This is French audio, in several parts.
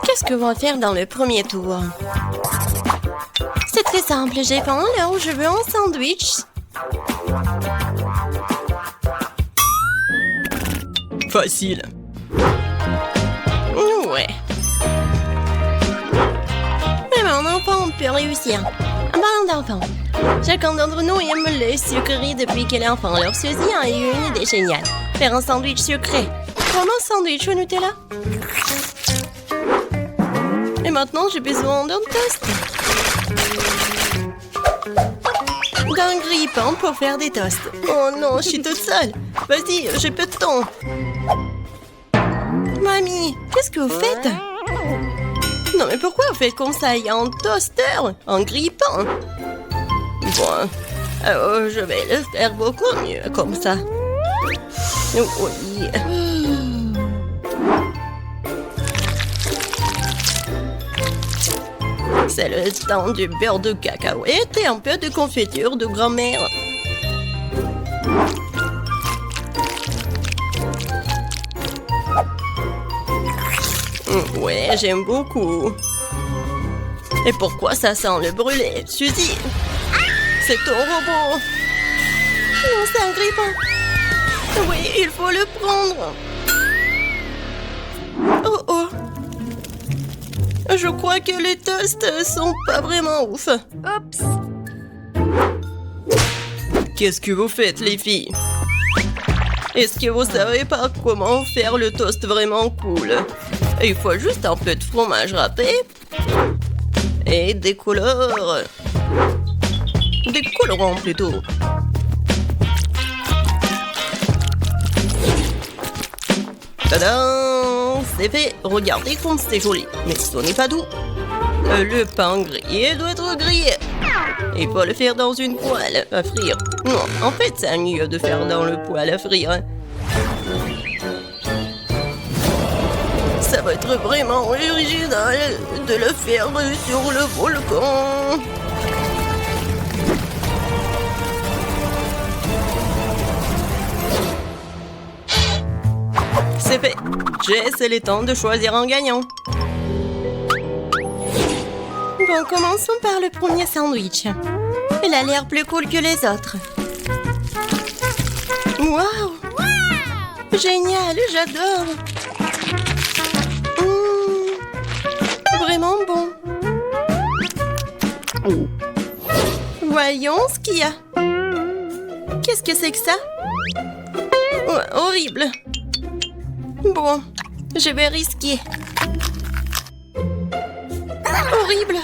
Qu'est-ce que va faire dans le premier tour? C'est très simple, j'ai faim, alors je veux un sandwich. Facile. Ouais. Mais mon enfant peut réussir. En parlant d'enfant, chacun d'entre nous aime le sucrerie depuis qu'il est enfant. Alors Suzy a eu une idée géniale. Faire un sandwich sucré. Comme un sandwich au Nutella. Et maintenant, j'ai besoin d'un toast. D'un grille-pain pour faire des toasts. Oh non, je suis toute seule. Vas-y, j'ai peu de temps. Mamie, qu'est-ce que vous faites? Non, mais pourquoi vous faites comme ça? Il y a un toaster, un grille-pain. Bon, alors je vais le faire beaucoup mieux comme ça. Oui. C'est le temps du beurre de cacahuète et un peu de confiture de grand-mère. Ouais, j'aime beaucoup. Et pourquoi ça sent le brûlé, Suzy? C'est ton robot. Non, c'est un grille-pain. Oui, il faut le prendre. Oh oh. Je crois que les toasts sont pas vraiment ouf. Oups! Qu'est-ce que vous faites, les filles? Est-ce que vous savez pas comment faire le toast vraiment cool? Il faut juste un peu de fromage râpé et des couleurs. Des colorants plutôt. Tadam! C'est fait. Regardez comme c'est joli. Mais ce n'est pas tout. Le pain grillé doit être grillé. Il faut le faire dans une poêle à frire. Non, en fait, c'est mieux de faire dans le poêle à frire. Ça va être vraiment original de le faire sur le volcan. C'est fait. Jess, il est temps de choisir un gagnant. Bon, commençons par le premier sandwich. Il a l'air plus cool que les autres. Waouh! Génial, j'adore! Vraiment bon. Voyons ce qu'il y a. Qu'est-ce que c'est que ça? Ouais, horrible. Bon, je vais risquer. Horrible.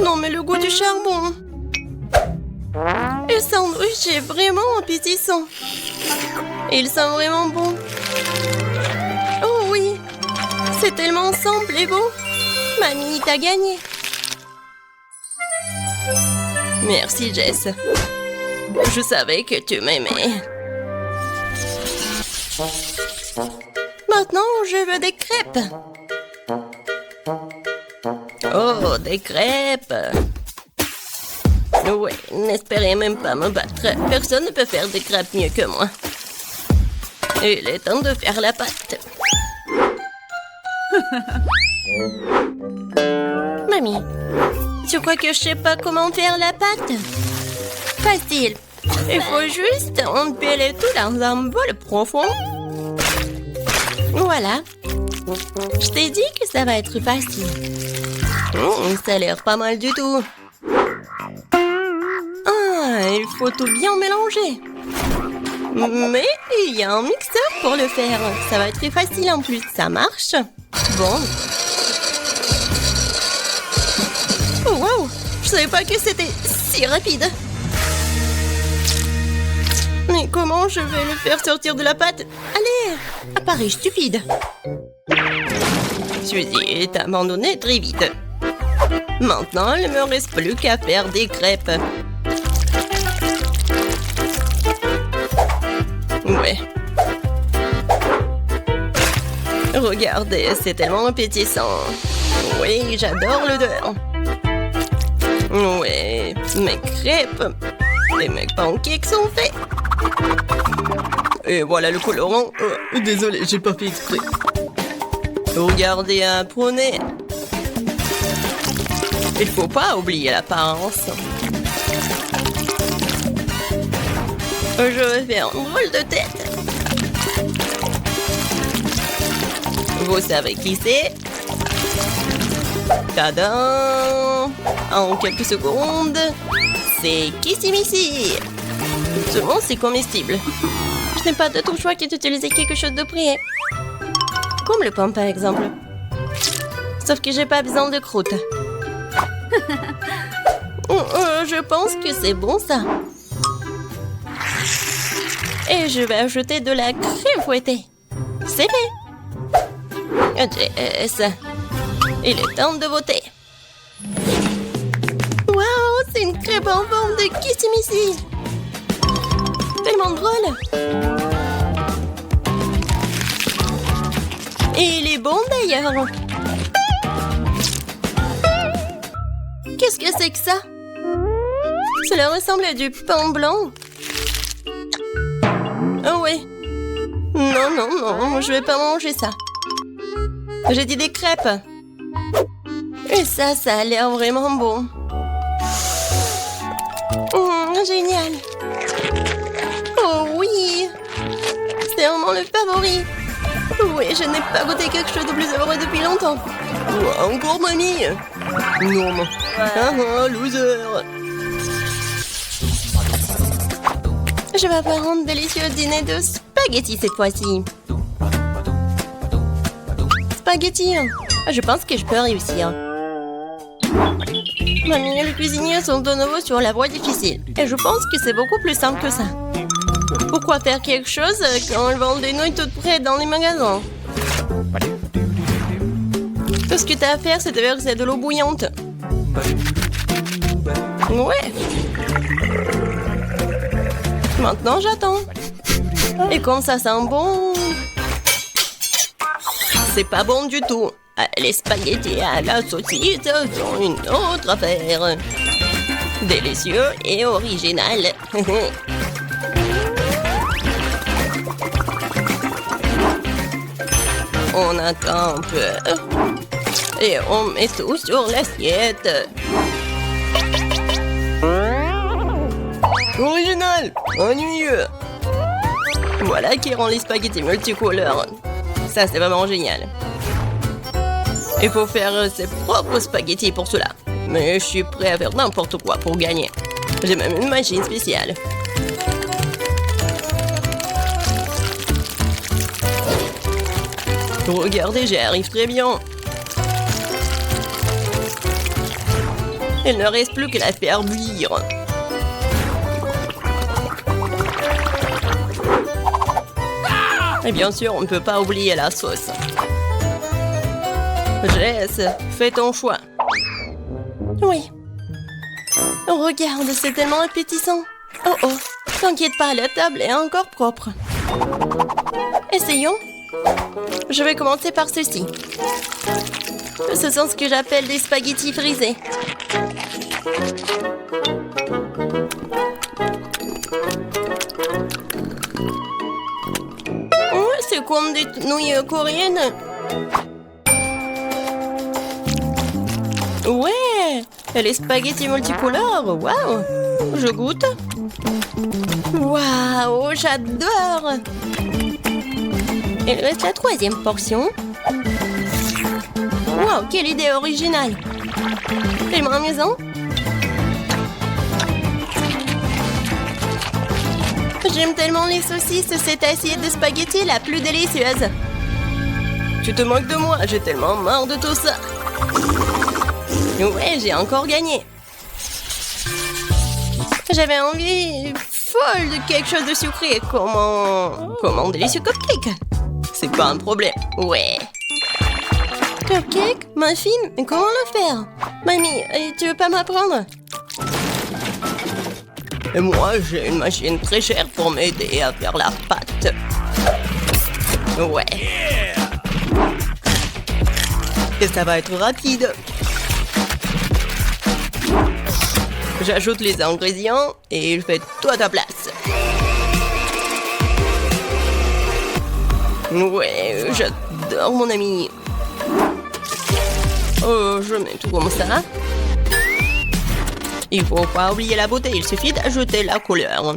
Non, mais le goût du charbon. Le sandwich est vraiment appétissant. Il sent vraiment bon. Oh oui, c'est tellement simple et beau. Mamie, t'as gagné. Merci, Jess. Je savais que tu m'aimais. Maintenant, je veux des crêpes. Oh, des crêpes. Ouais, n'espérez même pas me battre. Personne ne peut faire des crêpes mieux que moi. Il est temps de faire la pâte. Mamie, tu crois que je sais pas comment faire la pâte? Facile. Il faut juste empiler tout dans un bol profond. Voilà. Je t'ai dit que ça va être facile. Ça a l'air pas mal du tout. Ah, il faut tout bien mélanger. Mais il y a un mixeur pour le faire. Ça va être très facile en plus. Ça marche. Bon. Oh, wow! Je savais pas que c'était si rapide. Mais comment je vais le faire sortir de la pâte? Allez, appareil stupide. Suzy t'a abandonné très vite. Maintenant, il ne me reste plus qu'à faire des crêpes. Ouais. Regardez, c'est tellement appétissant. Oui, j'adore l'odeur. Ouais, mes crêpes et mes pancakes sont faits. Et voilà le colorant. Désolé, j'ai pas fait exprès. Regardez un poney. Il faut pas oublier l'apparence. Je vais faire un drôle de tête. Vous savez qui c'est? Tadam! En quelques secondes, c'est Kissimisi. Seulement, c'est comestible. Je n'ai pas d'autre choix que d'utiliser quelque chose de prêt. Comme le pain, par exemple. Sauf que j'ai pas besoin de croûte. Je pense que c'est bon, ça. Et je vais ajouter de la crème fouettée. C'est fait. Jess, il est temps de voter. Waouh, c'est une crêpe en forme de Kissimisi. Tellement drôle. Et il est bon d'ailleurs. Qu'est-ce que c'est que ça? Cela ressemble à du pain blanc. Oh oui. Non, non, non, je vais pas manger ça. J'ai dit des crêpes. Et ça a l'air vraiment bon. Génial. Oh oui. C'est vraiment le favori. Oui, je n'ai pas goûté quelque chose de plus heureux depuis longtemps. Encore mamie. Non, non. Loser. Je vais faire un délicieux dîner de spaghettis cette fois-ci. Spaghettis. Je pense que je peux réussir. Mamie et le cuisinier sont de nouveau sur la voie difficile. Et je pense que c'est beaucoup plus simple que ça. Pourquoi faire quelque chose quand ils vendent des nouilles toutes prêtes dans les magasins? Tout ce que tu as à faire, c'est de verser de l'eau bouillante. Ouais. Maintenant, j'attends. Et comme ça sent bon... C'est pas bon du tout. Les spaghettis à la saucisse sont une autre affaire. Délicieux et original. On attend un peu. Et on met tout sur l'assiette. Original, ennuyeux. Voilà qui rend les spaghettis multicouleurs. Ça, c'est vraiment génial. Il faut faire ses propres spaghettis pour cela. Mais je suis prêt à faire n'importe quoi pour gagner. J'ai même une machine spéciale. Regardez, j'y arrive très bien. Il ne reste plus qu'à la faire bouillir. Et bien sûr, on ne peut pas oublier la sauce. Jess, fais ton choix. Oui. Regarde, c'est tellement appétissant. Oh oh, t'inquiète pas, la table est encore propre. Essayons. Je vais commencer par ceci. Ce sont ce que j'appelle des spaghettis frisés. C'est comme des nouilles coréennes. Ouais, et les spaghettis multicolores, waouh. Je goûte. Waouh, j'adore. Il reste la troisième portion. Waouh, quelle idée originale. Tellement amusant. J'aime tellement les saucisses, cette assiette de spaghettis la plus délicieuse. Tu te moques de moi, j'ai tellement marre de tout ça. Ouais, j'ai encore gagné. J'avais envie folle de quelque chose de sucré, comme un délicieux cupcake. C'est pas un problème, ouais. Cupcake? Ma fille, mais comment le faire? Mamie, tu veux pas m'apprendre? Et moi, j'ai une machine très chère pour m'aider à faire la pâte. Ouais. Et ça va être rapide. J'ajoute les ingrédients et je fais tout à ta place. Ouais, j'adore mon ami. Oh, je mets tout comme ça. Il faut pas oublier la beauté, il suffit d'ajouter la couleur.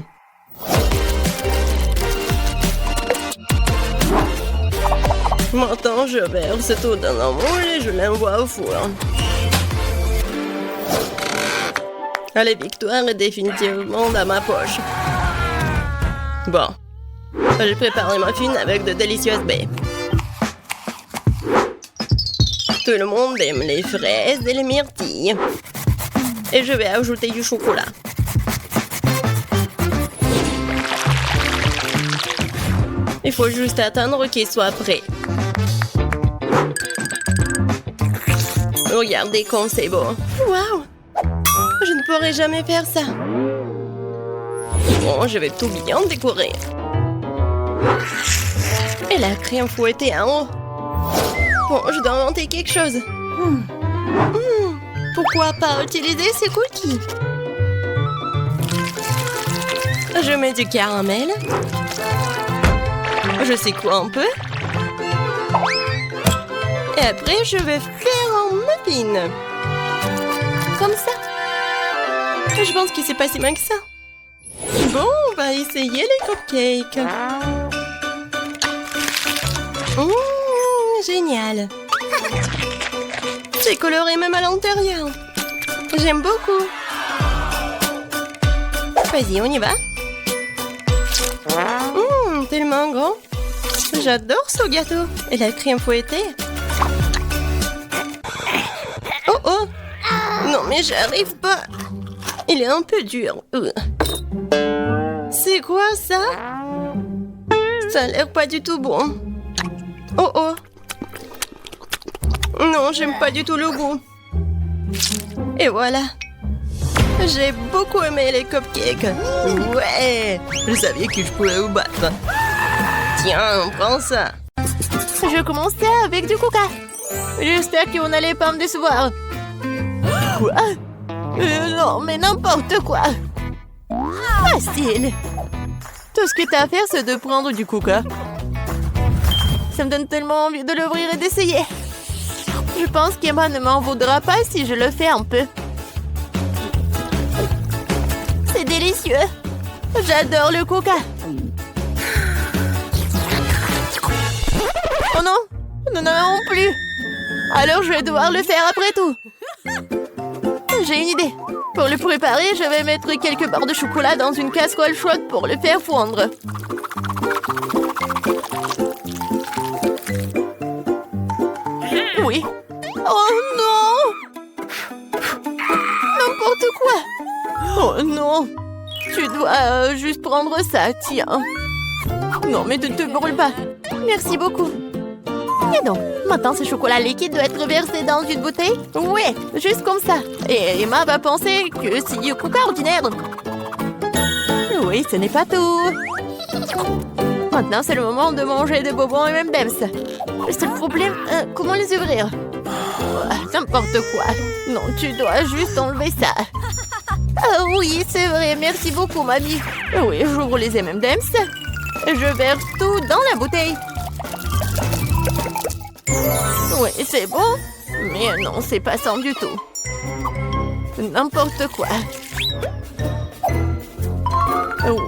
Maintenant, je verse tout dans un moule et je l'envoie au four. La victoire est définitivement dans ma poche. Bon, j'ai préparé ma muffin avec de délicieuses baies. Tout le monde aime les fraises et les myrtilles. Et je vais ajouter du chocolat. Il faut juste attendre qu'il soit prêt. Regardez comme c'est beau. Waouh! Je ne pourrai jamais faire ça. Bon, je vais tout bien décorer. Et la crème fouettée en haut. Bon, je dois inventer quelque chose. Pourquoi pas utiliser ces cookies? Je mets du caramel. Je secoue un peu. Et après, je vais faire un muffin. Comme ça. Je pense que c'est pas si mal que ça. Bon, on va essayer les cupcakes. Génial. C'est coloré même à l'intérieur. J'aime beaucoup. Vas-y, on y va. Tellement grand. J'adore ce gâteau. Et la crème fouettée. Oh oh. Non mais j'arrive pas. Il est un peu dur. C'est quoi ça? Ça a l'air pas du tout bon. Oh oh. Non, j'aime pas du tout le goût. Et voilà. J'ai beaucoup aimé les cupcakes. Ouais. Je savais que je pouvais vous battre. Tiens, prends ça. Je commençais avec du coca. J'espère que vous n'allez pas me décevoir. Quoi? Non, mais n'importe quoi. Facile. Tout ce que t'as à faire, c'est de prendre du coca. Ça me donne tellement envie de l'ouvrir et d'essayer. Je pense qu'Emma ne m'en voudra pas si je le fais un peu. C'est délicieux. J'adore le coca. Oh non, nous n'en avons plus. Alors je vais devoir le faire après tout. J'ai une idée. Pour le préparer, je vais mettre quelques barres de chocolat dans une casserole chaude pour le faire fondre. Oui. Oh non! N'importe quoi! Oh non! Tu dois juste prendre ça, tiens. Non, mais ne te brûle pas. Merci beaucoup. Et donc, maintenant ce chocolat liquide doit être versé dans une bouteille? Ouais, juste comme ça. Et Emma va penser que c'est du coca ordinaire. Oui, ce n'est pas tout. Maintenant, c'est le moment de manger des bonbons et M&M's. Le seul problème, comment les ouvrir? N'importe quoi. Non, tu dois juste enlever ça. Ah oui, c'est vrai. Merci beaucoup, mamie. Oui, j'ouvre les M&M's. Je verse tout dans la bouteille. Oui, c'est bon. Mais non, c'est pas ça du tout. N'importe quoi.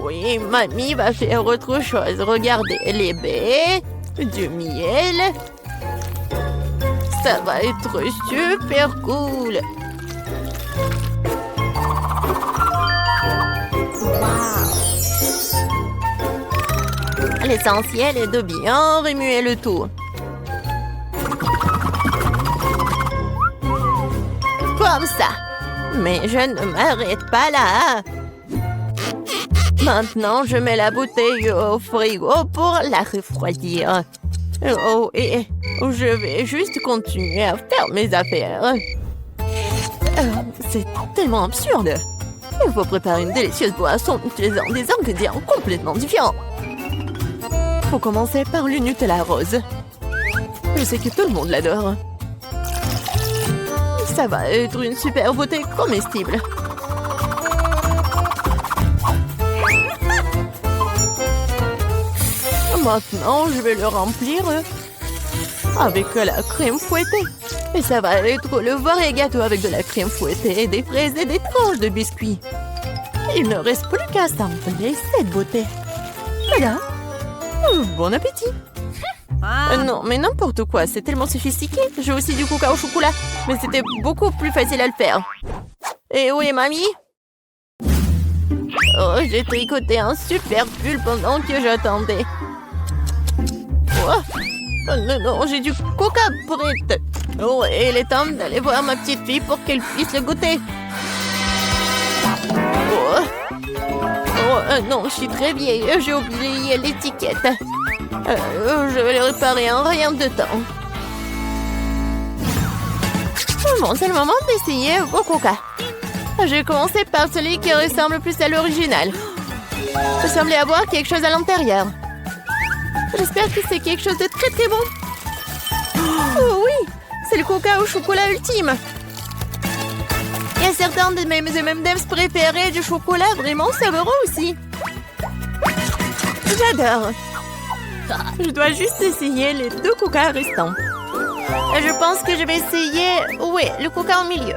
Oui, mamie va faire autre chose. Regardez, les baies, du miel. Ça va être super cool. L'essentiel est de bien remuer le tout. Comme ça. Mais je ne m'arrête pas là. Maintenant, je mets la bouteille au frigo pour la refroidir. Oh, et je vais juste continuer à faire mes affaires. C'est tellement absurde. Il faut préparer une délicieuse boisson en utilisant des ingrédients complètement différents. Faut commencer par le Nutella rose. Je sais que tout le monde l'adore. Ça va être une super bouteille comestible. Maintenant, je vais le remplir avec la crème fouettée. Et ça va être le vrai gâteau avec de la crème fouettée, des fraises et des tranches de biscuits. Il ne reste plus qu'à assembler cette beauté. Voilà. Bon appétit. Non, mais n'importe quoi, c'est tellement sophistiqué. J'ai aussi du coca au chocolat, mais c'était beaucoup plus facile à le faire. Et où est mamie? Oh, j'ai tricoté un super pull pendant que j'attendais. Oh, non, non, j'ai du coca brut. Oh, et il est temps d'aller voir ma petite fille pour qu'elle puisse le goûter. Non, je suis très vieille. J'ai oublié l'étiquette. Je vais le réparer en rien de temps. Bon, c'est le moment d'essayer vos coca. J'ai commencé par celui qui ressemble plus à l'original. Il semblait avoir quelque chose à l'intérieur. J'espère que c'est quelque chose de très très bon. Oh oui, c'est le coca au chocolat ultime. Il y a certains de mes M&M's préférés du chocolat vraiment savoureux aussi. J'adore. Je dois juste essayer les 2 coca restants. Je pense que je vais essayer... Oui, le coca au milieu.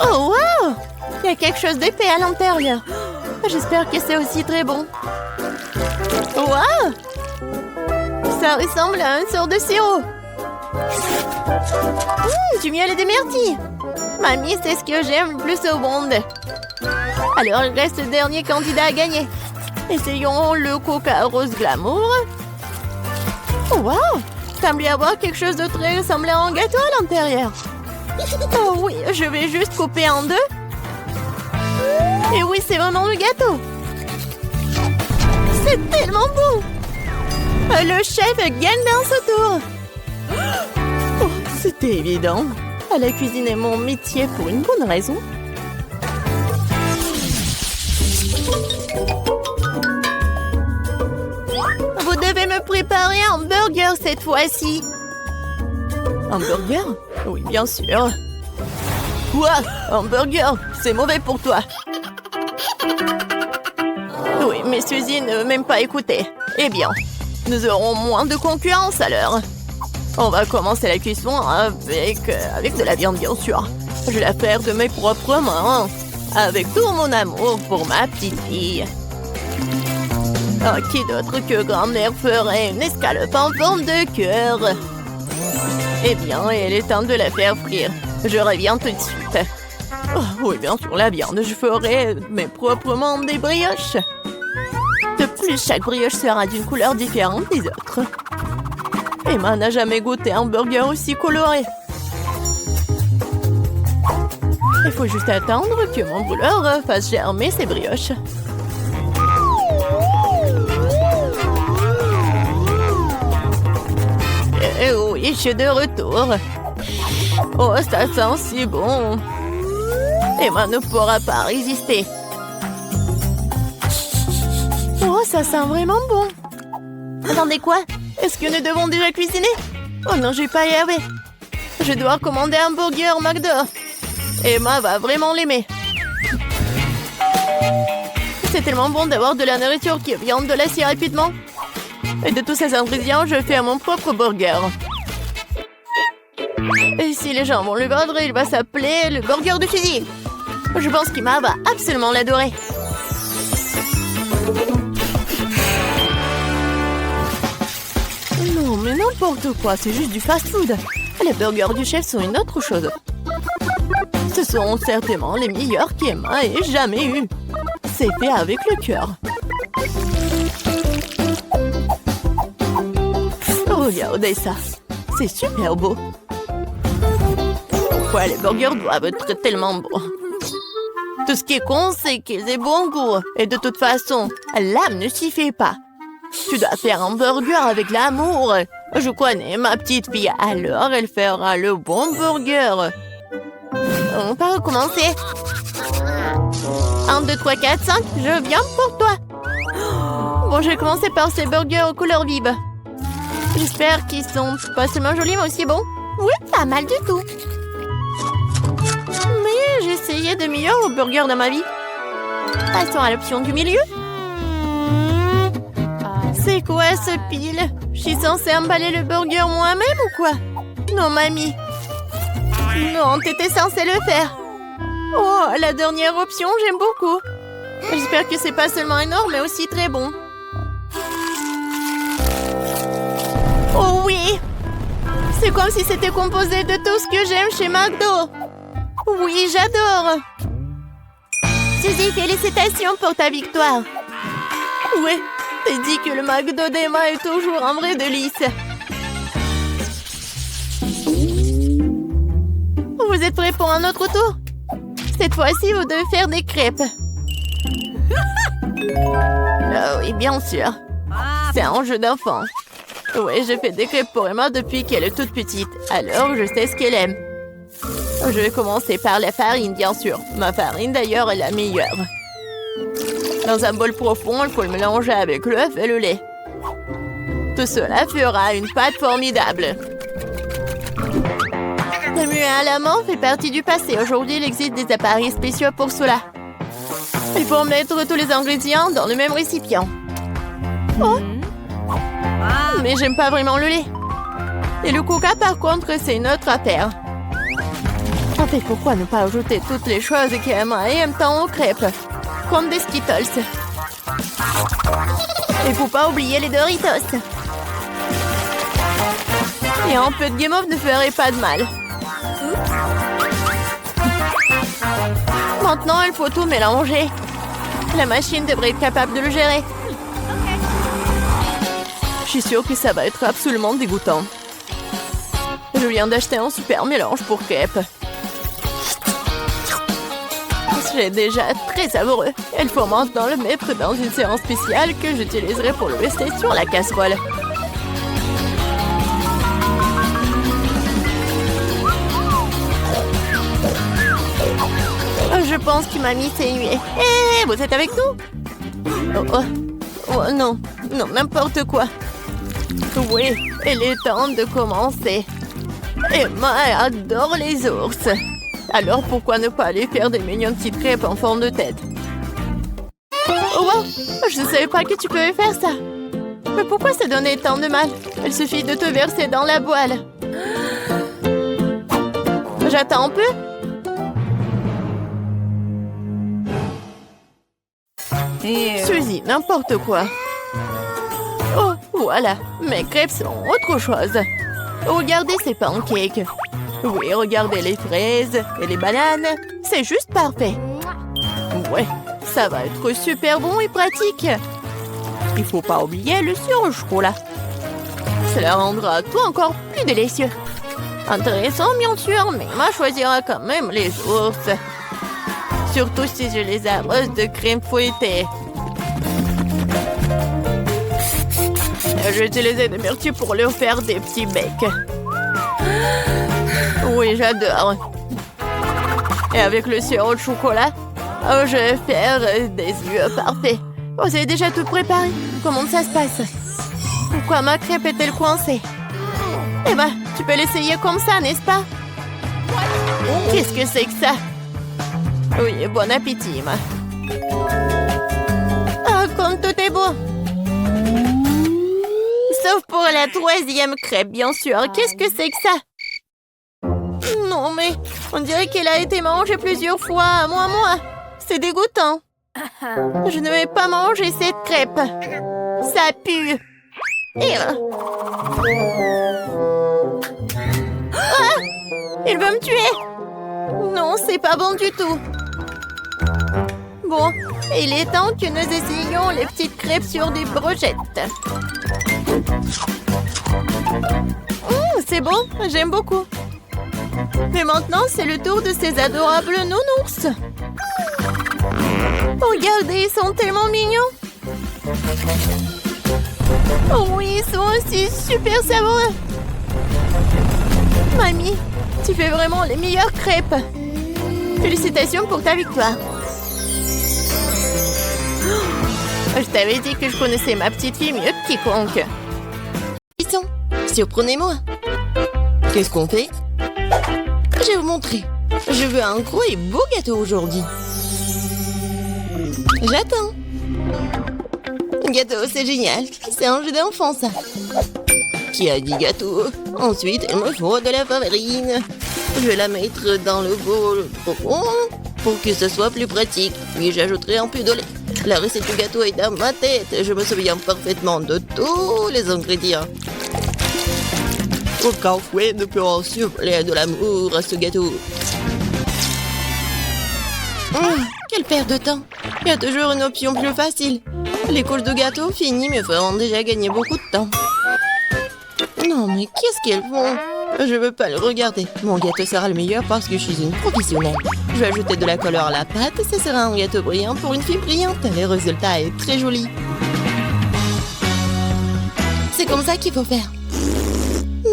Oh, wow! Il y a quelque chose d'épais à l'intérieur. J'espère que c'est aussi très bon. Wow! Ça ressemble à une sorte de sirop. Du miel et des myrtilles. Mamie, c'est ce que j'aime le plus au monde. Alors, il reste le dernier candidat à gagner. Essayons le coca rose glamour. Oh, wow! Il semble y avoir quelque chose de très ressemblant à un gâteau à l'intérieur. Oh oui, je vais juste couper en 2. Et oui, c'est vraiment le gâteau. C'est tellement bon. Le chef gagne dans ce tour. Oh, c'était évident. La cuisine est mon métier pour une bonne raison. Vous devez me préparer un burger cette fois-ci. Un burger? Oui, bien sûr. Quoi? Un burger? C'est mauvais pour toi. Oui, mais Suzy ne m'aime pas écouter. Eh bien, nous aurons moins de concurrence alors. On va commencer la cuisson avec de la viande, bien sûr. Je vais la faire de mes propres mains. Avec tout mon amour pour ma petite fille. Oh, qui d'autre que grand-mère ferait une escalope en forme de cœur? Eh bien, il est temps de la faire frire. Je reviens tout de suite. Oh, oui, bien sûr, la viande. Je ferai mes proprement des brioches. De plus, chaque brioche sera d'une couleur différente des autres. Emma n'a jamais goûté un burger aussi coloré. Il faut juste attendre que mon brûleur fasse germer ses brioches. Et oui, je suis de retour. Oh, ça sent si bon. Emma ne pourra pas résister. Oh, ça sent vraiment bon. Attendez, quoi? Est-ce que nous devons déjà cuisiner? Oh non, je vais pas y arriver. Je dois commander un burger au McDo. Emma va vraiment l'aimer. C'est tellement bon d'avoir de la nourriture qui vient de l'acier rapidement. Et de tous ces ingrédients, je fais mon propre burger. Et si les gens vont le vendre, il va s'appeler le burger de Suzy. Je pense qu'Emma va absolument l'adorer. Non, mais n'importe quoi, c'est juste du fast-food. Les burgers du chef sont une autre chose. Ce sont certainement les meilleurs qu'Emma ait jamais eu. C'est fait avec le cœur. Regardez ça. C'est super beau. Pourquoi les burgers doivent être tellement bons? Tout ce qui est con, c'est qu'ils aient bon goût. Et de toute façon, l'âme ne s'y fait pas. Tu dois faire un burger avec l'amour. Je connais ma petite fille, alors elle fera le bon burger. On va recommencer. 1, 2, 3, 4, 5, je viens pour toi. Bon, je vais commencer par ces burgers aux couleurs vives. J'espère qu'ils sont pas seulement jolis, mais aussi bons. Oui, pas mal du tout. Mais j'ai essayé de meilleurs burgers dans ma vie. Passons à l'option du milieu. C'est quoi ce pile? Je suis censée emballer le burger moi-même ou quoi? Non, mamie. Non, t'étais censée le faire. Oh, la dernière option, j'aime beaucoup. J'espère que c'est pas seulement énorme, mais aussi très bon. Oh oui! C'est comme si c'était composé de tout ce que j'aime chez McDo. Oui, j'adore. Suzy, félicitations pour ta victoire. Oui, t'as dit que le McDo d'Emma est toujours un vrai délice. Vous êtes prêts pour un autre tour? Cette fois-ci, vous devez faire des crêpes. Ah oui, bien sûr. C'est un jeu d'enfant. Oui, je fais des crêpes pour Emma depuis qu'elle est toute petite. Alors, je sais ce qu'elle aime. Je vais commencer par la farine, bien sûr. Ma farine, d'ailleurs, est la meilleure. Dans un bol profond, il faut le mélanger avec l'œuf et le lait. Tout cela fera une pâte formidable. Le muet à la menthe fait partie du passé. Aujourd'hui, il existe des appareils spéciaux pour cela. Il faut mettre tous les ingrédients dans le même récipient. Oh! Mais j'aime pas vraiment le lait. Et le coca, par contre, c'est une autre affaire. En fait, pourquoi ne pas ajouter toutes les choses qu'Emma aime tant aux crêpes? Comme des Skittles. Et faut pas oublier les Doritos. Et un peu de guimauve ne ferait pas de mal. Maintenant, il faut tout mélanger. La machine devrait être capable de le gérer. Je suis sûre que ça va être absolument dégoûtant. Je viens d'acheter un super mélange pour crêpes. C'est déjà très savoureux. Il faut maintenant le mettre dans une séance spéciale que j'utiliserai pour le rester sur la casserole. Je pense que mamie s'est nuée. Hé, vous êtes avec nous? Oh, non, n'importe quoi. Oui, il est temps de commencer. Emma adore les ours. Alors pourquoi ne pas aller faire des mignonnes petites crêpes en forme de tête? Oh wow, je ne savais pas que tu pouvais faire ça. Mais pourquoi ça donnait tant de mal? Il suffit de te verser dans la boîle. J'attends un peu. Suzy, n'importe quoi. Oh, voilà, mes crêpes sont autre chose. Regardez ces pancakes. Oui, regardez les fraises et les bananes. C'est juste parfait. Ouais, ça va être super bon et pratique. Il faut pas oublier le sirop au chocolat. Cela rendra tout encore plus délicieux. Intéressant, bien sûr, mais Emma choisira quand même les ours. Surtout si je les arrose de crème fouettée. J'ai utilisé des myrtilles pour leur faire des petits becs. Oui, j'adore. Et avec le sirop de chocolat, je vais faire des yeux parfaits. Oh, c'est déjà tout préparé. Comment ça se passe? Pourquoi ma crêpe est-elle coincée? Eh ben, tu peux l'essayer comme ça, n'est-ce pas? Qu'est-ce que c'est que ça? Oui, bon appétit, Emma. Ah, comme tout est beau. Sauf pour la troisième crêpe, bien sûr. Qu'est-ce que c'est que ça? Non, mais on dirait qu'elle a été mangée plusieurs fois, moi. C'est dégoûtant. Je ne vais pas manger cette crêpe. Ça pue. Ah! Il veut me tuer. Non, c'est pas bon du tout. Bon, il est temps que nous essayions les petites crêpes sur des brochettes. C'est bon, j'aime beaucoup. Mais maintenant, c'est le tour de ces adorables nounours. Regardez, ils sont tellement mignons. Oh oui, ils sont aussi super savoureux. Mamie, tu fais vraiment les meilleures crêpes. Félicitations pour ta victoire. Je t'avais dit que je connaissais ma petite fille mieux que quiconque. Python, surprenez-moi. Qu'est-ce qu'on fait? Je vais vous montrer. Je veux un gros et beau gâteau aujourd'hui. J'attends. Gâteau, c'est génial. C'est un jeu d'enfant, ça. Qui a dit gâteau? Ensuite, il me faut de la farine. Je vais la mettre dans le bol profond pour que ce soit plus pratique. Puis j'ajouterai un peu de lait. La recette du gâteau est dans ma tête. Je me souviens parfaitement de tous les ingrédients. Aucun fouet ne peut insuffler de l'amour à ce gâteau. Quelle perte de temps. Il y a toujours une option plus facile. Les couches de gâteau finies me feront déjà gagner beaucoup de temps. Non, mais qu'est-ce qu'elles font? Je veux pas le regarder. Mon gâteau sera le meilleur parce que je suis une professionnelle. Je vais ajouter de la couleur à la pâte. Ce sera un gâteau brillant pour une fille brillante. Le résultat est très joli. C'est comme ça qu'il faut faire.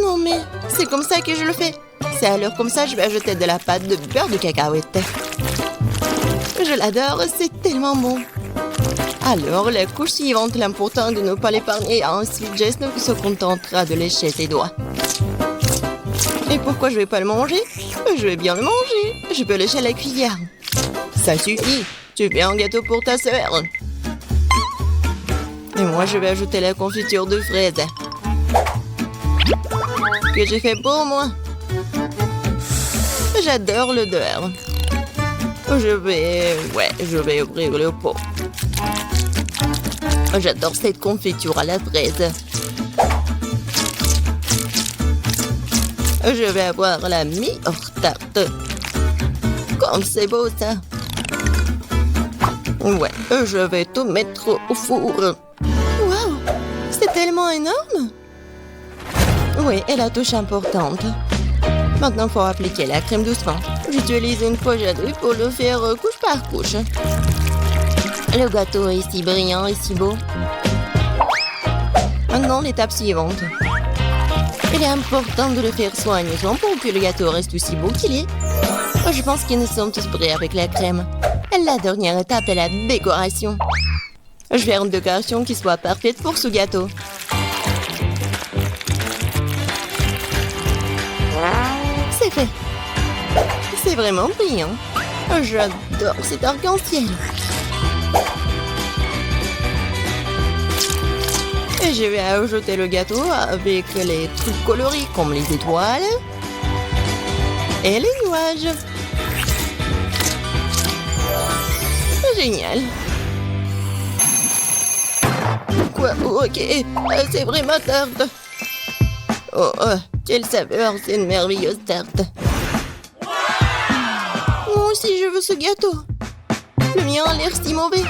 Non, mais c'est comme ça que je le fais. C'est alors comme ça, je vais ajouter de la pâte de beurre de cacahuète. Je l'adore, c'est tellement bon. Alors, la couche suivante, l'important de ne pas l'épargner. Ensuite, Jess se contentera de lécher ses doigts. Et pourquoi je vais pas le manger? Je vais bien le manger. Je peux lécher à la cuillère. Ça suffit. Tu fais un gâteau pour ta sœur. Et moi, je vais ajouter la confiture de fraises. Que j'ai fait pour moi. J'adore l'odeur. Je vais ouvrir le pot. J'adore cette confiture à la fraise. Je vais avoir la meilleure tarte. Comme c'est beau ça. Ouais, je vais tout mettre au four. Waouh, c'est tellement énorme. Oui, et la touche importante. Maintenant, il faut appliquer la crème doucement. J'utilise une pochette pour le faire couche par couche. Le gâteau est si brillant et si beau. Maintenant, l'étape suivante. Il est important de le faire soigneusement pour que le gâteau reste aussi beau qu'il est. Je pense que nous sommes tous prêts avec la crème. La dernière étape est la décoration. Je vais faire une décoration qui soit parfaite pour ce gâteau. C'est fait. C'est vraiment brillant. J'adore cet arc-en-ciel. Et je vais ajouter le gâteau avec les trucs colorés comme les étoiles et les nuages. Génial. Quoi? Ok, c'est vraiment tarte. Oh, quelle saveur, c'est une merveilleuse tarte. Moi aussi, je veux ce gâteau. Le mien a l'air si mauvais.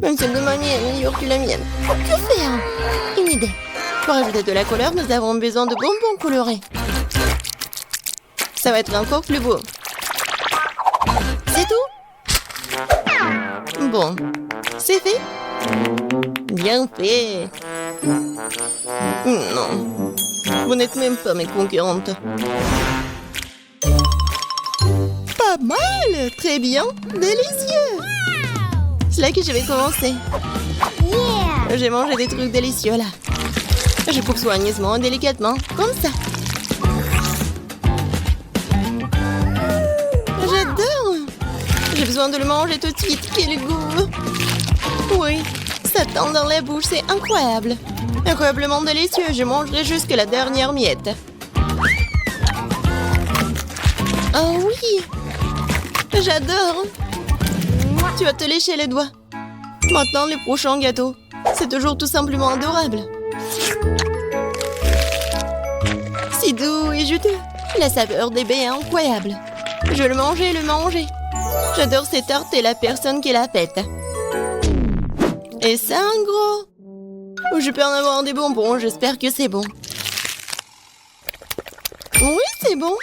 Même celle de mamie est meilleure que la mienne. Que faire? Une idée. Pour ajouter de la couleur, nous avons besoin de bonbons colorés. Ça va être encore plus beau. C'est tout? Bon, c'est fait. Bien fait. Non, vous n'êtes même pas mes concurrentes. Pas mal, très bien, délicieux. C'est là que je vais commencer. J'ai mangé des trucs délicieux là. Je coupe soigneusement, délicatement, comme ça. J'adore. J'ai besoin de le manger tout de suite. Quel goût. Oui, ça tend dans la bouche, c'est incroyable. Incroyablement délicieux, je mangerai jusqu'à la dernière miette. Oh oui. J'adore. Tu vas te lécher les doigts. Maintenant, le prochain gâteau. C'est toujours tout simplement adorable. Si doux et juteux. La saveur des baies est incroyable. Je le manger. J'adore cette tarte et la personne qui la pète. Et c'est un gros. Je peux en avoir des bonbons, j'espère que c'est bon. Oui, c'est bon.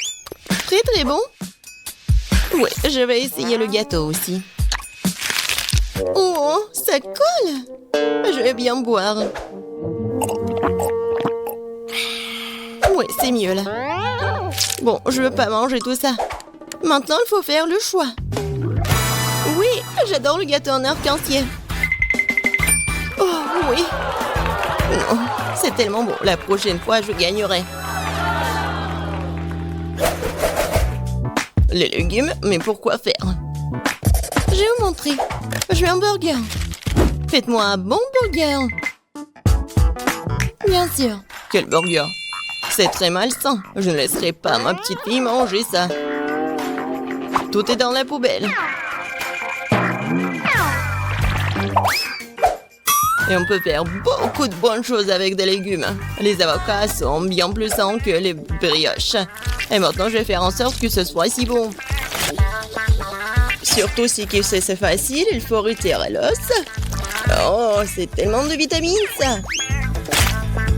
Très très bon. Oui, je vais essayer le gâteau aussi. Oh, ça colle. Je vais bien boire. Oui, c'est mieux là. Bon, je veux pas manger tout ça. Maintenant, il faut faire le choix. Oui, j'adore le gâteau en arc-en-ciel. Oh, oui. Non, c'est tellement bon. La prochaine fois, je gagnerai. Les légumes, mais pourquoi faire? Je vais vous montrer. Je veux un burger. Faites-moi un bon burger. Bien sûr. Quel burger! C'est très malsain. Je ne laisserai pas ma petite fille manger ça. Tout est dans la poubelle. Et on peut faire beaucoup de bonnes choses avec des légumes. Les avocats sont bien plus sains que les brioches. Et maintenant, je vais faire en sorte que ce soit si bon. Surtout si c'est facile, il faut retirer l'os. Oh, c'est tellement de vitamines, ça.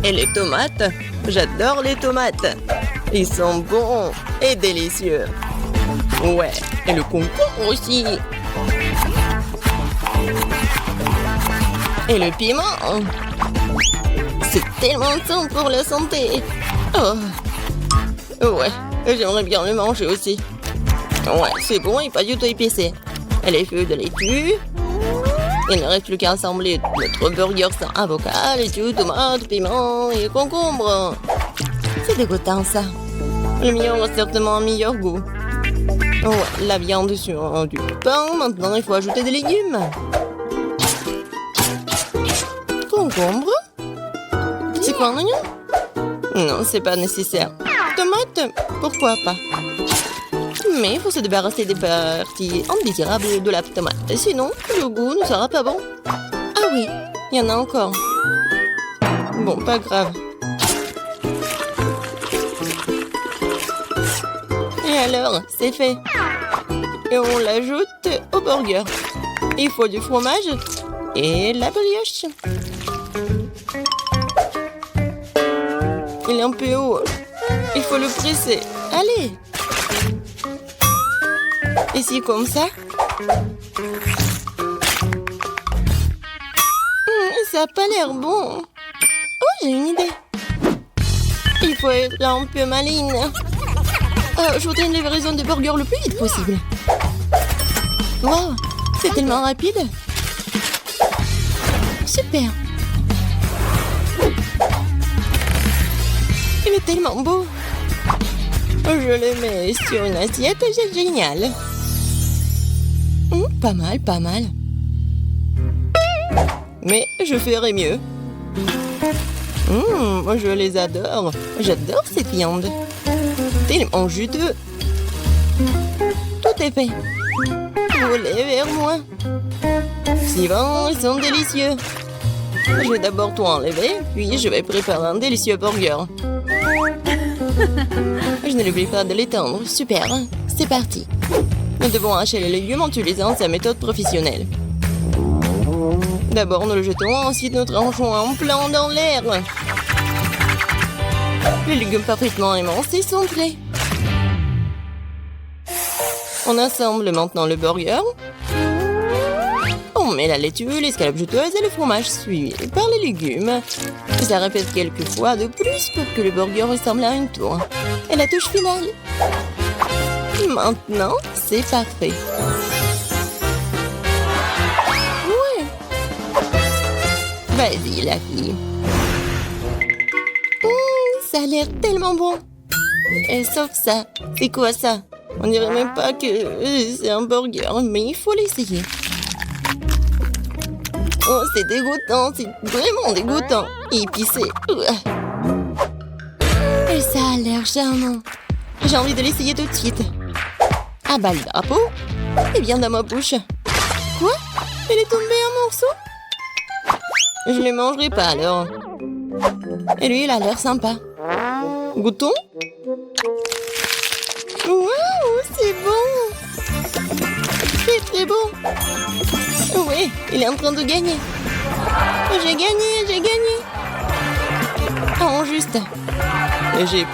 Et les tomates. J'adore les tomates. Ils sont bons et délicieux. Ouais, et le concombre aussi. Et le piment. C'est tellement sain pour la santé. Oh. Ouais, j'aimerais bien le manger aussi. Ouais, c'est bon et pas du tout épicé. Et les feuilles de laitue. Il ne reste plus qu'à assembler notre burger sans avocat, laitue, tomate, piment et concombre. C'est dégoûtant, ça. Le mien aura certainement un meilleur goût. Ouais, la viande sur du pain. Maintenant, il faut ajouter des légumes. Concombre? C'est quoi un oignon? Non, c'est pas nécessaire. Tomate? Pourquoi pas? Mais il faut se débarrasser des parties indésirables de la tomate. Sinon, le goût ne sera pas bon. Ah oui, il y en a encore. Bon, pas grave. Et alors, c'est fait. Et on l'ajoute au burger. Il faut du fromage et la brioche. Il est un peu haut. Il faut le presser. Allez. Ici, comme ça. Ça n'a pas l'air bon. Oh, j'ai une idée. Il faut être un peu maligne. Je voudrais une livraison de burger le plus vite possible. Wow, c'est tellement rapide. Super. Il est tellement beau. Je le mets sur une assiette, c'est génial. Pas mal, pas mal. Mais je ferai mieux. Je les adore. J'adore cette viande. Tellement juteux. Tout est fait. Roulez vers moi. Suivant, ils sont délicieux. Je vais d'abord tout enlever, puis je vais préparer un délicieux burger. Je ne l'oublie pas de l'étendre. Super, c'est parti. Nous devons hacher les légumes en utilisant sa méthode professionnelle. D'abord, nous le jetons, ensuite nous tranchons en plan dans l'air. Les légumes parfaitement émincés sont prêts. On assemble maintenant le burger. On met la laitue, l'escalope juteuse et le fromage suivi par les légumes. Ça répète quelques fois de plus pour que le burger ressemble à une tour. Et la touche finale. Maintenant, c'est parfait. Ouais. Vas-y, la fille. Ça a l'air tellement bon. Et sauf ça. C'est quoi ça? On dirait même pas que c'est un burger, mais il faut l'essayer. Oh, c'est dégoûtant, c'est vraiment dégoûtant. Épicé. Et ça a l'air charmant. J'ai envie de l'essayer tout de suite. Ah bah le drapeau. Et bien dans ma bouche. Quoi? Il est tombé en morceaux? Je ne le mangerai pas alors. Et lui, il a l'air sympa. Goûtons? Waouh, c'est bon! C'est très bon! Oui, il est en train de gagner. J'ai gagné, j'ai gagné! Oh, juste. J'ai